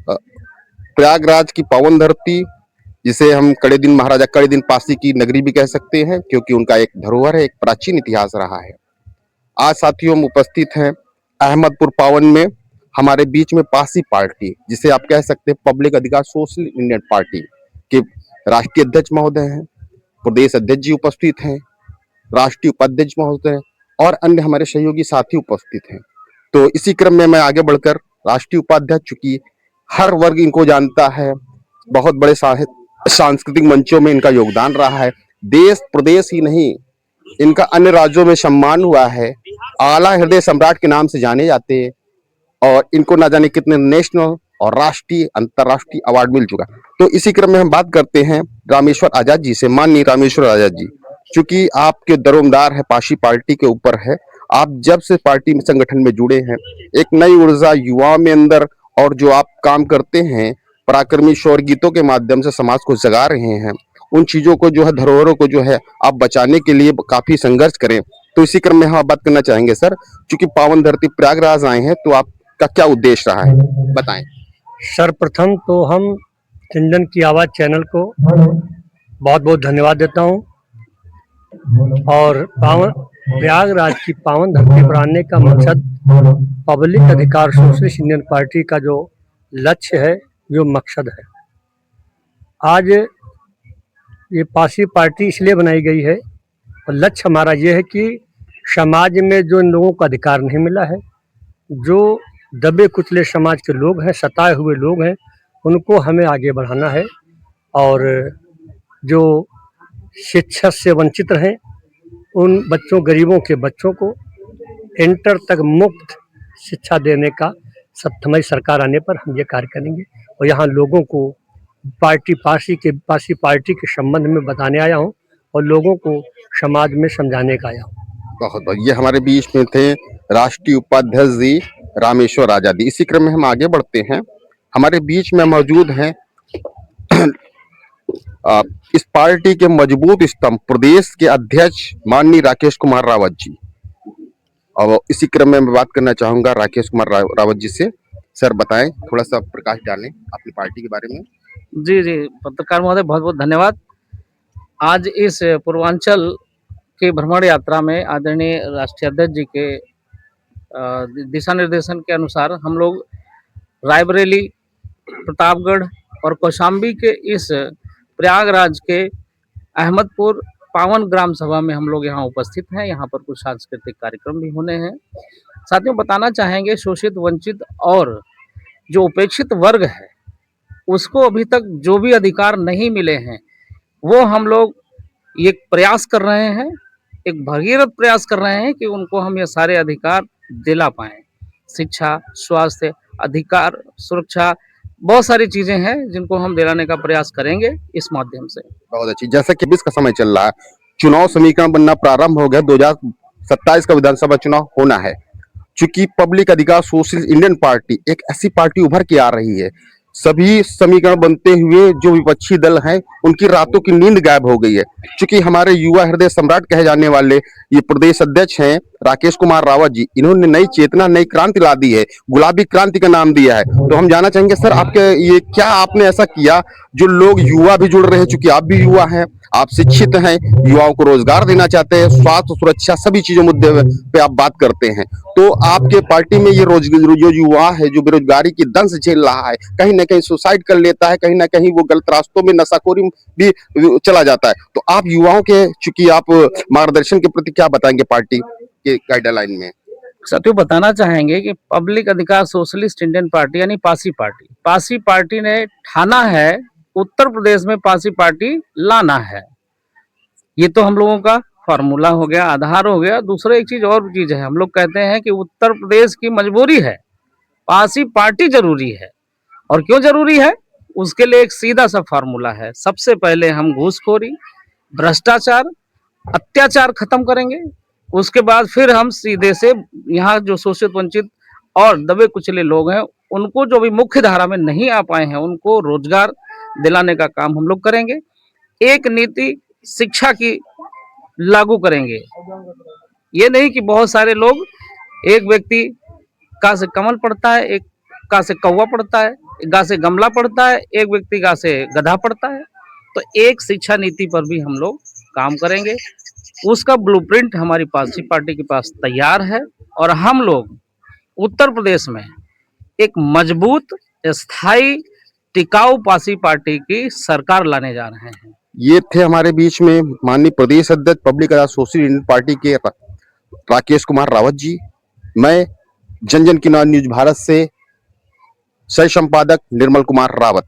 अ, प्रयागराज की पावन धरती, जिसे हम कड़े दिन महाराजा कड़े दिन पासी की नगरी भी कह सकते हैं, क्योंकि उनका एक धरोहर है, एक प्राचीन इतिहास रहा है। आज साथियों हम उपस्थित हैं अहमदपुर पावन में। हमारे बीच में पासी पार्टी, जिसे आप कह सकते हैं पब्लिक अधिकार सोशल इंडियन पार्टी के राष्ट्रीय अध्यक्ष महोदय हैं, प्रदेश अध्यक्ष जी उपस्थित हैं, राष्ट्रीय उपाध्यक्ष महोदय और अन्य हमारे सहयोगी साथी उपस्थित हैं। तो इसी क्रम में मैं आगे बढ़कर राष्ट्रीय उपाध्यक्ष, चूंकि हर वर्ग इनको जानता है, बहुत बड़े सांस्कृतिक मंचों में इनका योगदान रहा है, देश प्रदेश ही नहीं इनका अन्य राज्यों में सम्मान हुआ है, आला हृदय सम्राट के नाम से जाने जाते हैं और इनको ना जाने कितने नेशनल और राष्ट्रीय अंतर्राष्ट्रीय अवार्ड मिल चुका। तो इसी क्रम में हम बात करते हैं रामेश्वर आजाद जी से। माननीय रामेश्वर आजाद जी, चूंकि आपके दरोमदार है पासी पार्टी के ऊपर है, आप जब से पार्टी में संगठन में जुड़े हैं, एक नई ऊर्जा युवाओं में अंदर, और जो आप काम करते हैं पराक्रमी शौर्य गीतों के माध्यम से समाज को जगा रहे हैं, उन चीजों को जो है, धरोहरों को जो है आप बचाने के लिए काफी संघर्ष करें। तो इसी क्रम में हम बात करना चाहेंगे सर, चूंकि पावन धरती प्रयागराज आए हैं, तो आपका क्या उद्देश्य रहा है, बताएं। सर्वप्रथम तो हम चिंतन की आवाज चैनल को बहुत बहुत धन्यवाद देता हूं, और पावन प्रयागराज की पावन धरती पर आने का मकसद पब्लिक अधिकार सोशलिस्ट इंडियन पार्टी का जो लक्ष्य है, जो मकसद है। आज ये पासी पार्टी इसलिए बनाई गई है और लक्ष्य हमारा ये है कि समाज में जो इन लोगों को अधिकार नहीं मिला है, जो दबे कुचले समाज के लोग हैं, सताए हुए लोग हैं, उनको हमें आगे बढ़ाना है। और जो शिक्षा से वंचित रहें उन बच्चों, गरीबों के बच्चों को इंटर तक मुफ्त शिक्षा देने का हमारी सरकार आने पर हम ये कार्य करेंगे। और यहाँ लोगों को पासी पार्टी के संबंध में बताने आया हूँ और लोगों को समाज में समझाने का आया हूँ। बहुत बहुत ये हमारे बीच में थे राष्ट्रीय उपाध्यक्ष जी रामेश्वर आजादी। इसी क्रम में हम आगे बढ़ते हैं। हमारे बीच में मौजूद हैं इस पार्टी के मजबूत स्तंभ, प्रदेश के अध्यक्ष माननीय राकेश कुमार रावत जी। और इसी क्रम में मैं बात करना चाहूंगा राकेश कुमार रावत जी से। सर बताएं, थोड़ा सा प्रकाश डालें अपनी पार्टी के बारे में। जी जी, पत्रकार महोदय बहुत बहुत धन्यवाद। आज इस पूर्वांचल के भ्रमण यात्रा में आदरणीय राष्ट्रीय अध्यक्ष जी के दिशा निर्देशन के अनुसार हम लोग रायबरेली, प्रतापगढ़ और कौशाम्बी के इस प्रयागराज के अहमदपुर पावन ग्राम सभा में हम लोग यहाँ उपस्थित हैं। यहाँ पर कुछ सांस्कृतिक कार्यक्रम भी होने हैं। साथियों, बताना चाहेंगे शोषित, वंचित और जो उपेक्षित वर्ग है उसको अभी तक जो भी अधिकार नहीं मिले हैं, वो हम लोग ये प्रयास कर रहे हैं, एक भगीरथ प्रयास कर रहे हैं कि उनको हम ये सारे अधिकार दिला पाएं। शिक्षा, स्वास्थ्य, अधिकार, सुरक्षा, बहुत सारी चीजें हैं जिनको हम दिलाने का प्रयास करेंगे इस माध्यम से। बहुत अच्छी। जैसा कि 20 का समय चल रहा है, चुनाव समीकरण बनना प्रारंभ हो गया, 2027 का विधानसभा चुनाव होना है। चूंकि पब्लिक अधिकार सोशल इंडियन पार्टी एक ऐसी पार्टी उभर के आ रही है, सभी समीकरण बनते हुए जो विपक्षी दल हैं उनकी रातों की नींद गायब हो गई है। चूंकि हमारे युवा हृदय सम्राट कहे जाने वाले ये प्रदेश अध्यक्ष हैं राकेश कुमार रावत जी, इन्होंने नई चेतना, नई क्रांति ला दी है, गुलाबी क्रांति का नाम दिया है। तो हम जानना चाहेंगे सर, आपके ये क्या आपने ऐसा किया जो लोग, युवा भी जुड़ रहे हैं, चूंकि आप भी युवा हैं, आप शिक्षित हैं, युवाओं को रोजगार देना चाहते हैं, स्वास्थ्य, सुरक्षा, सभी चीजों मुद्दे पे आप बात करते हैं। तो आपके पार्टी में ये जो युवा है जो बेरोजगारी की दंश झेल रहा है, कहीं ना कहीं सुसाइड कर लेता है, कहीं ना कहीं वो गलत रास्तों में, नशाखोरी भी चला जाता है, तो आप युवाओं के, चूंकि आप मार्गदर्शन के प्रति क्या बताएंगे पार्टी के गाइडलाइन में? साथियों, बताना चाहेंगे कि पब्लिक अधिकार सोशलिस्ट इंडियन पार्टी यानी पासी पार्टी ने ठाना है उत्तर प्रदेश में पासी पार्टी लाना है। ये तो हम लोगों का फॉर्मूला हो गया, आधार हो गया। दूसरा एक चीज और चीज है, हम लोग कहते हैं कि उत्तर प्रदेश की मजबूरी है, पासी पार्टी जरूरी है। और क्यों जरूरी है, उसके लिए एक सीधा सा फार्मूला है। सबसे पहले हम घूसखोरी, भ्रष्टाचार, अत्याचार खत्म करेंगे। उसके बाद फिर हम सीधे से यहाँ जो शोषित, वंचित और दबे कुचले लोग हैं, उनको जो भी मुख्य धारा में नहीं आ पाए हैं, उनको रोजगार दिलाने का काम हम लोग करेंगे। एक नीति शिक्षा की लागू करेंगे। ये नहीं कि बहुत सारे लोग, एक व्यक्ति का से कमल पड़ता है, एक गा से कौवा पढ़ता है, एक गा से गमला पढ़ता है, एक व्यक्ति गा से गधा पढ़ता है। तो एक शिक्षा नीति पर भी हम लोग काम करेंगे। उसका ब्लूप्रिंट हमारी पारसी पार्टी के पास तैयार है और हम लोग उत्तर प्रदेश में एक मजबूत, स्थायी, टिकाऊ पारसी पार्टी की सरकार लाने जा रहे हैं। ये थे हमारे बीच में माननीय प्रदेश अध्यक्ष पब्लिक सोशल इंडियन पार्टी के राकेश कुमार रावत जी। मैं जन जन की न्यूज भारत से सह संपादक निर्मल कुमार रावत।